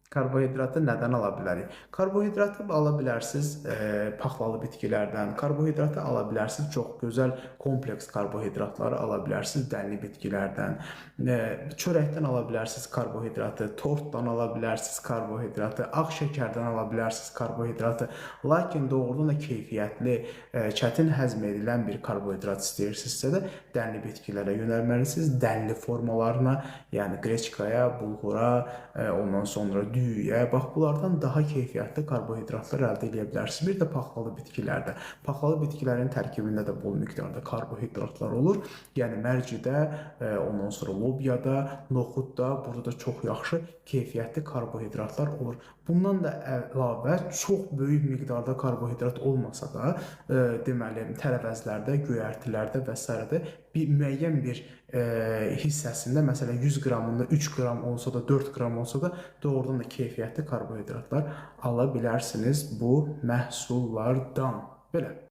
Karbohidratı nədən ala bilərik? Karbohidratı ala bilərsiniz paxlalı bitkilərdən, karbohidratı ala bilərsiniz çox gözəl kompleks karbohidratları ala bilərsiniz dənli bitkilərdən, çörəkdən ala bilərsiniz karbohidratı, tortdan ala bilərsiniz karbohidratı, ağ şəkərdən ala bilərsiniz karbohidratı. Lakin doğrudan da keyfiyyətli, çətin həzm edilən bir karbohidrat istəyirsinizsə də dənli bitkilərə yönəlməlisiniz, dənli formalarına, yəni qreçkaya, bulğura, ondan sonra düyüyə, bax bunlardan daha keyfiyyətli karbohidratlar əldə edə bilərsiniz. Bir də paxlalı bitkilərdə. Paxlalı bitkilərin tərkibində də bol miqdarda karbohidratlar olur. Yəni mərcidə, ondan sonra lobyada, noxudda, burada da çox yaxşı keyfiyyətli karbohidratlar olur. Bundan da əlavə çox böyük miqdarda karbohidrat olmasa da, deməli tərəvəzlərdə, göyərtilərdə və s. bir müəyyən bir hissəsində, məsələn 100 qramında 3 qram olsa da, 4 qram olsa da doğrudan da keyfiyyətli karbohidratlar ala bilərsiniz bu məhsullardan. Belə.